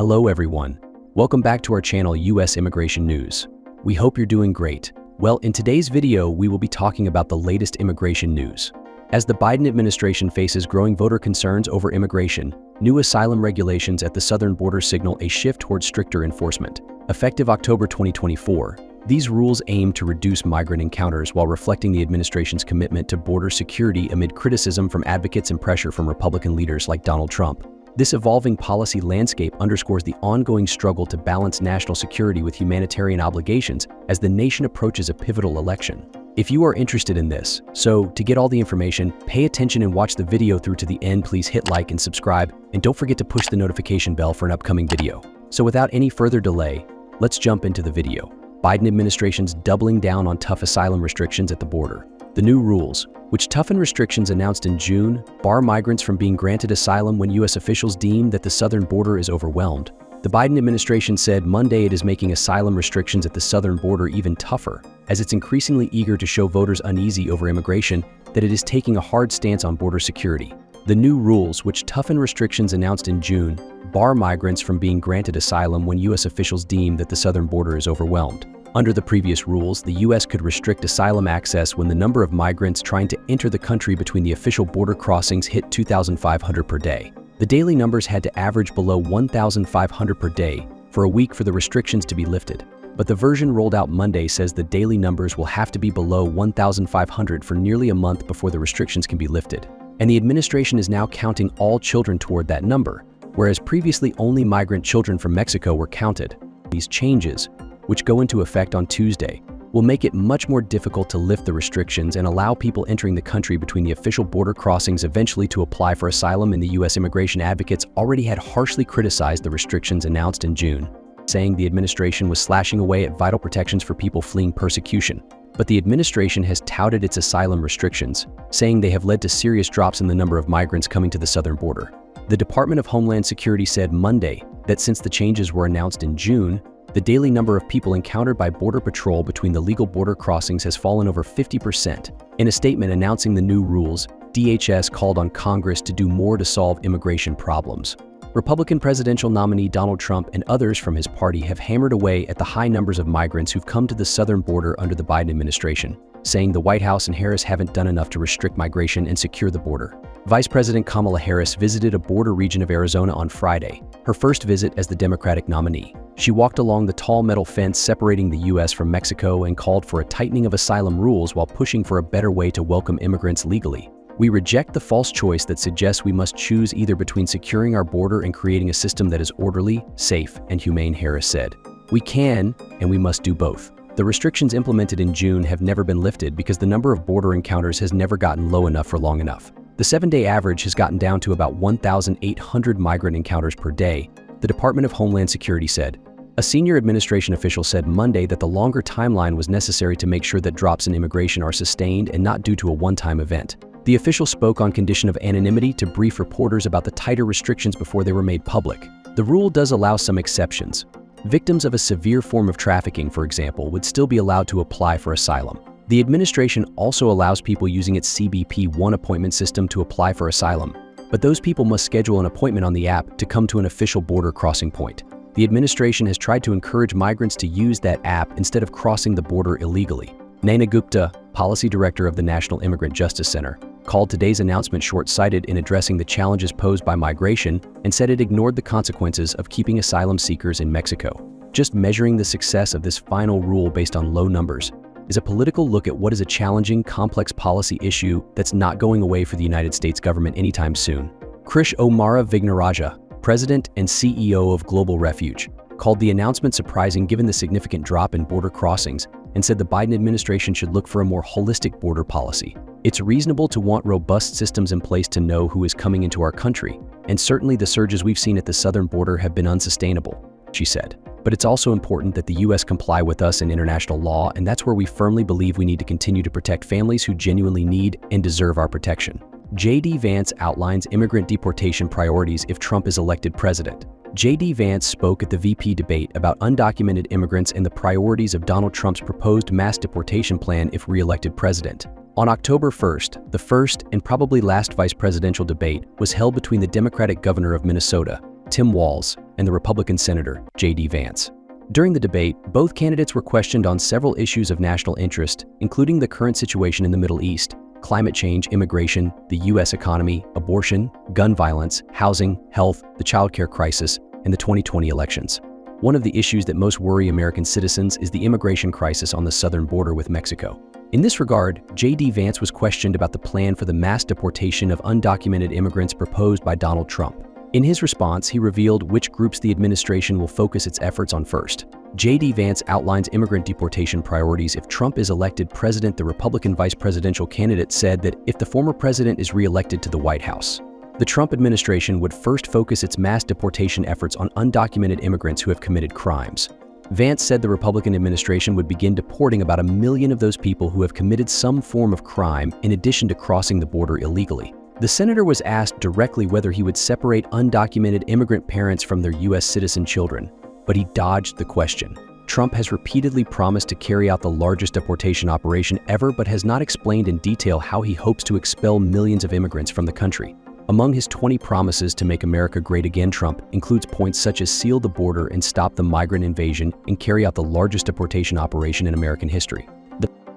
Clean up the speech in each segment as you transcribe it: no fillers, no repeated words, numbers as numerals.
Hello everyone. Welcome back to our channel US Immigration News. We hope you're doing great. Well, in today's video, we will be talking about the latest immigration news. As the Biden administration faces growing voter concerns over immigration, new asylum regulations at the southern border signal a shift towards stricter enforcement. Effective October 2024, these rules aim to reduce migrant encounters while reflecting the administration's commitment to border security amid criticism from advocates and pressure from Republican leaders like Donald Trump. This evolving policy landscape underscores the ongoing struggle to balance national security with humanitarian obligations as the nation approaches a pivotal election. If you are interested in this, so to get all the information, pay attention and watch the video through to the end. Please hit like and subscribe, and don't forget to push the notification bell for an upcoming video. So without any further delay, let's jump into the video. Biden administration's doubling down on tough asylum restrictions at the border. The new rules, which toughen restrictions announced in June, bar migrants from being granted asylum when U.S. officials deem that the southern border is overwhelmed. The Biden administration said Monday it is making asylum restrictions at the southern border even tougher, as it's increasingly eager to show voters uneasy over immigration that it is taking a hard stance on border security. The new rules, which toughen restrictions announced in June, bar migrants from being granted asylum when U.S. officials deem that the southern border is overwhelmed. Under the previous rules, the U.S. could restrict asylum access when the number of migrants trying to enter the country between the official border crossings hit 2,500 per day. The daily numbers had to average below 1,500 per day for a week for the restrictions to be lifted. But the version rolled out Monday says the daily numbers will have to be below 1,500 for nearly a month before the restrictions can be lifted. And the administration is now counting all children toward that number, whereas previously only migrant children from Mexico were counted. These changes, which go into effect on Tuesday, will make it much more difficult to lift the restrictions and allow people entering the country between the official border crossings eventually to apply for asylum. And the U.S. immigration advocates already had harshly criticized the restrictions announced in June, saying the administration was slashing away at vital protections for people fleeing persecution. But the administration has touted its asylum restrictions, saying they have led to serious drops in the number of migrants coming to the southern border. The Department of Homeland Security said Monday that since the changes were announced in June, the daily number of people encountered by Border Patrol between the legal border crossings has fallen over 50%. In a statement announcing the new rules, DHS called on Congress to do more to solve immigration problems. Republican presidential nominee Donald Trump and others from his party have hammered away at the high numbers of migrants who've come to the southern border under the Biden administration, saying the White House and Harris haven't done enough to restrict migration and secure the border. Vice President Kamala Harris visited a border region of Arizona on Friday, her first visit as the Democratic nominee. She walked along the tall metal fence separating the U.S. from Mexico and called for a tightening of asylum rules while pushing for a better way to welcome immigrants legally. "We reject the false choice that suggests we must choose either between securing our border and creating a system that is orderly, safe, and humane," Harris said. "We can, and we must do both." The restrictions implemented in June have never been lifted because the number of border encounters has never gotten low enough for long enough. The 7-day average has gotten down to about 1,800 migrant encounters per day, the Department of Homeland Security said. A senior administration official said Monday that the longer timeline was necessary to make sure that drops in immigration are sustained and not due to a one-time event. The official spoke on condition of anonymity to brief reporters about the tighter restrictions before they were made public. The rule does allow some exceptions. Victims of a severe form of trafficking, for example, would still be allowed to apply for asylum. The administration also allows people using its CBP-1 appointment system to apply for asylum, but those people must schedule an appointment on the app to come to an official border crossing point. The administration has tried to encourage migrants to use that app instead of crossing the border illegally. Naina Gupta, policy director of the National Immigrant Justice Center, called today's announcement short-sighted in addressing the challenges posed by migration and said it ignored the consequences of keeping asylum seekers in Mexico. Just measuring the success of this final rule based on low numbers is a political look at what is a challenging, complex policy issue that's not going away for the United States government anytime soon. Krish Omara Vignaraja, president and CEO of Global Refuge, called the announcement surprising given the significant drop in border crossings and said the Biden administration should look for a more holistic border policy. "It's reasonable to want robust systems in place to know who is coming into our country, and certainly the surges we've seen at the southern border have been unsustainable," she said. "But it's also important that the U.S. comply with us and international law, and that's where we firmly believe we need to continue to protect families who genuinely need and deserve our protection." J.D. Vance outlines immigrant deportation priorities if Trump is elected president. J.D. Vance spoke at the VP debate about undocumented immigrants and the priorities of Donald Trump's proposed mass deportation plan if re-elected president. On October 1st, the first and probably last vice presidential debate was held between the Democratic governor of Minnesota, Tim Walz, and the Republican Senator, J.D. Vance. During the debate, both candidates were questioned on several issues of national interest, including the current situation in the Middle East, climate change, immigration, the U.S. economy, abortion, gun violence, housing, health, the childcare crisis, and the 2020 elections. One of the issues that most worry American citizens is the immigration crisis on the southern border with Mexico. In this regard, J.D. Vance was questioned about the plan for the mass deportation of undocumented immigrants proposed by Donald Trump. In his response, he revealed which groups the administration will focus its efforts on first. J.D. Vance outlines immigrant deportation priorities if Trump is elected president. The Republican vice presidential candidate said that if the former president is re-elected to the White House, the Trump administration would first focus its mass deportation efforts on undocumented immigrants who have committed crimes. Vance said the Republican administration would begin deporting about 1 million of those people who have committed some form of crime in addition to crossing the border illegally. The senator was asked directly whether he would separate undocumented immigrant parents from their U.S. citizen children, but he dodged the question. Trump has repeatedly promised to carry out the largest deportation operation ever, but has not explained in detail how he hopes to expel millions of immigrants from the country. Among his 20 promises to make America great again, Trump includes points such as seal the border and stop the migrant invasion and carry out the largest deportation operation in American history.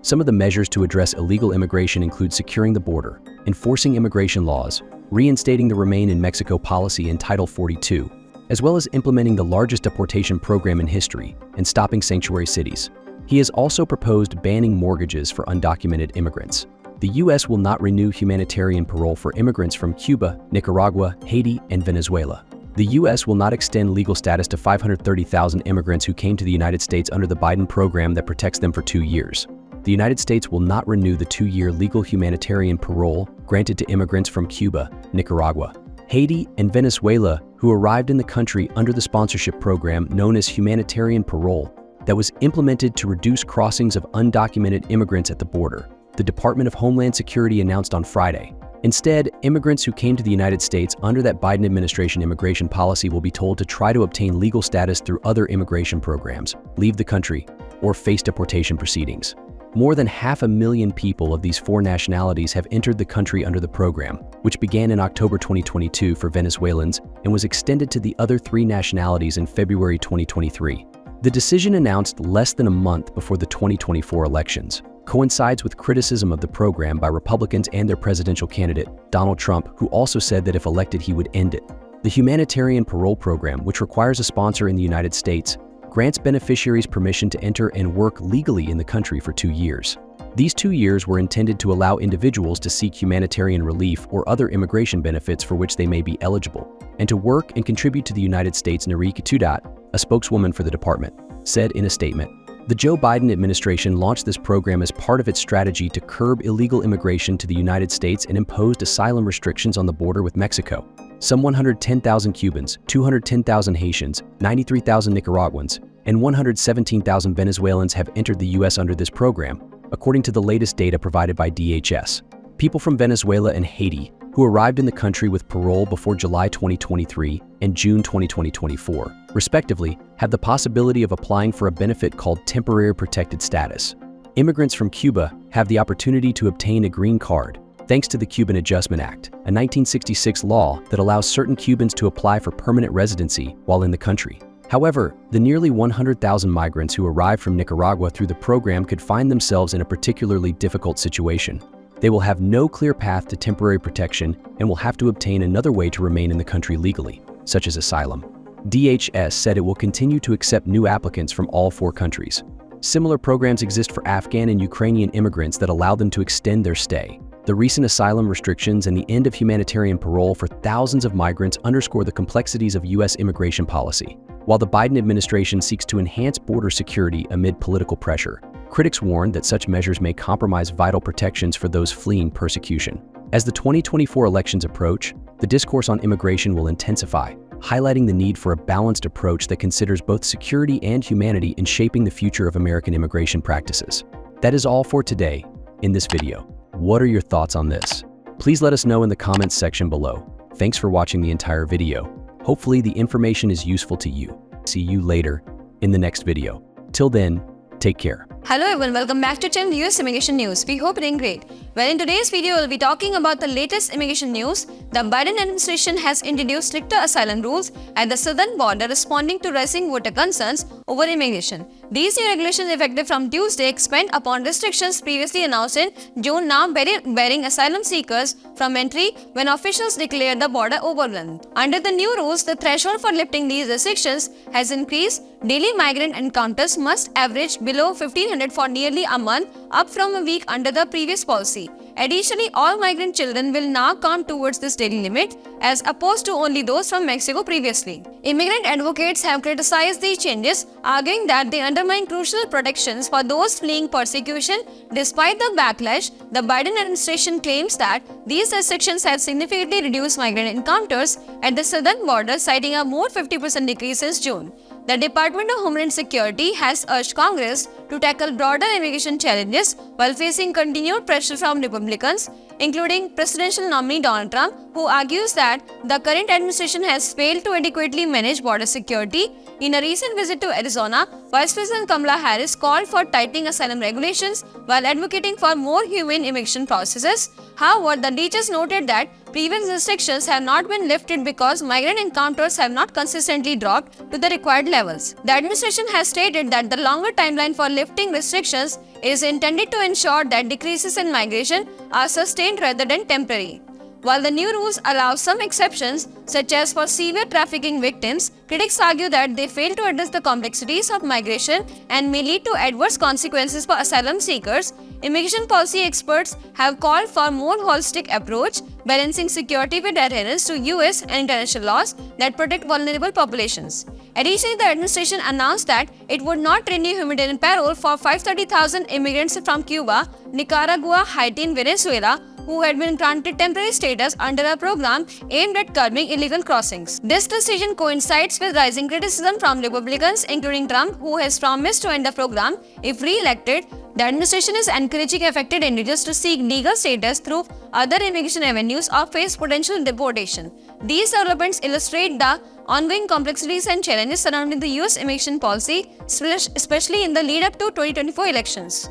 Some of the measures to address illegal immigration include securing the border, enforcing immigration laws, reinstating the Remain in Mexico policy in Title 42, as well as implementing the largest deportation program in history and stopping sanctuary cities. He has also proposed banning mortgages for undocumented immigrants. The U.S. will not renew humanitarian parole for immigrants from Cuba, Nicaragua, Haiti, and Venezuela. The U.S. will not extend legal status to 530,000 immigrants who came to the United States under the Biden program that protects them for 2 years. The United States will not renew the 2-year legal humanitarian parole granted to immigrants from Cuba, Nicaragua, Haiti, and Venezuela who arrived in the country under the sponsorship program known as humanitarian parole that was implemented to reduce crossings of undocumented immigrants at the border, the Department of Homeland Security announced on Friday. Instead, immigrants who came to the United States under that Biden administration immigration policy will be told to try to obtain legal status through other immigration programs, leave the country, or face deportation proceedings. More than 500,000 people of these 4 nationalities have entered the country under the program, which began in October 2022 for Venezuelans and was extended to the other 3 nationalities in February 2023. The decision, announced less than a month before the 2024 elections, coincides with criticism of the program by Republicans and their presidential candidate, Donald Trump, who also said that if elected, he would end it. The humanitarian parole program, which requires a sponsor in the United States, grants beneficiaries permission to enter and work legally in the country for 2 years. These 2 years were intended to allow individuals to seek humanitarian relief or other immigration benefits for which they may be eligible, and to work and contribute to the United States. Nariki Tudat, a spokeswoman for the department, said in a statement. The Joe Biden administration launched this program as part of its strategy to curb illegal immigration to the United States and imposed asylum restrictions on the border with Mexico. Some 110,000 Cubans, 210,000 Haitians, 93,000 Nicaraguans, and 117,000 Venezuelans have entered the U.S. under this program, according to the latest data provided by DHS. People from Venezuela and Haiti, who arrived in the country with parole before July 2023 and June 2024, respectively, have the possibility of applying for a benefit called temporary protected status. Immigrants from Cuba have the opportunity to obtain a green card, thanks to the Cuban Adjustment Act, a 1966 law that allows certain Cubans to apply for permanent residency while in the country. However, the nearly 100,000 migrants who arrived from Nicaragua through the program could find themselves in a particularly difficult situation. They will have no clear path to temporary protection and will have to obtain another way to remain in the country legally, such as asylum. DHS said it will continue to accept new applicants from all 4 countries. Similar programs exist for Afghan and Ukrainian immigrants that allow them to extend their stay. The recent asylum restrictions and the end of humanitarian parole for thousands of migrants underscore the complexities of U.S. immigration policy. While the Biden administration seeks to enhance border security amid political pressure, critics warn that such measures may compromise vital protections for those fleeing persecution. As the 2024 elections approach, the discourse on immigration will intensify, highlighting the need for a balanced approach that considers both security and humanity in shaping the future of American immigration practices. That is all for today in this video. What are your thoughts on this? Please let us know in the comments section below. Thanks for watching the entire video. Hopefully the information is useful to you. See you later in the next video. Till then, take care. Hello everyone, welcome back to channel US Immigration News. We hope you're doing great. Well, in today's video, we'll be talking about the latest immigration news. The Biden administration has introduced stricter asylum rules at the southern border, responding to rising voter concerns over immigration. These new regulations, effective from Tuesday, expand upon restrictions previously announced in June, now barring asylum seekers from entry when officials declare the border overrun. Under the new rules, the threshold for lifting these restrictions has increased. Daily migrant encounters must average below 1,500 for nearly a month, up from a week under the previous policy. Additionally, all migrant children will now count towards this daily limit, as opposed to only those from Mexico previously. Immigrant advocates have criticized these changes, arguing that they undermine crucial protections for those fleeing persecution. Despite the backlash, the Biden administration claims that these restrictions have significantly reduced migrant encounters at the southern border, citing a more 50% decrease since June. The Department of Homeland Security has urged Congress to tackle broader immigration challenges while facing continued pressure from Republicans, including presidential nominee Donald Trump, who argues that the current administration has failed to adequately manage border security. In a recent visit to Arizona, Vice President Kamala Harris called for tightening asylum regulations while advocating for more humane immigration processes. However, the DHS noted that previous restrictions have not been lifted because migrant encounters have not consistently dropped to the required levels. The administration has stated that the longer timeline for lifting restrictions is intended to ensure that decreases in migration are sustained rather than temporary. While the new rules allow some exceptions, such as for severe trafficking victims, critics argue that they fail to address the complexities of migration and may lead to adverse consequences for asylum seekers. Immigration policy experts have called for a more holistic approach, balancing security with adherence to US and international laws that protect vulnerable populations. Additionally, the administration announced that it would not renew humanitarian parole for 530,000 immigrants from Cuba, Nicaragua, Haiti, and Venezuela who had been granted temporary status under a program aimed at curbing illegal crossings. This decision coincides with rising criticism from Republicans, including Trump, who has promised to end the program if re-elected. The administration is encouraging affected individuals to seek legal status through other immigration avenues or face potential deportation. These developments illustrate the ongoing complexities and challenges surrounding the US immigration policy, especially in the lead-up to 2024 elections.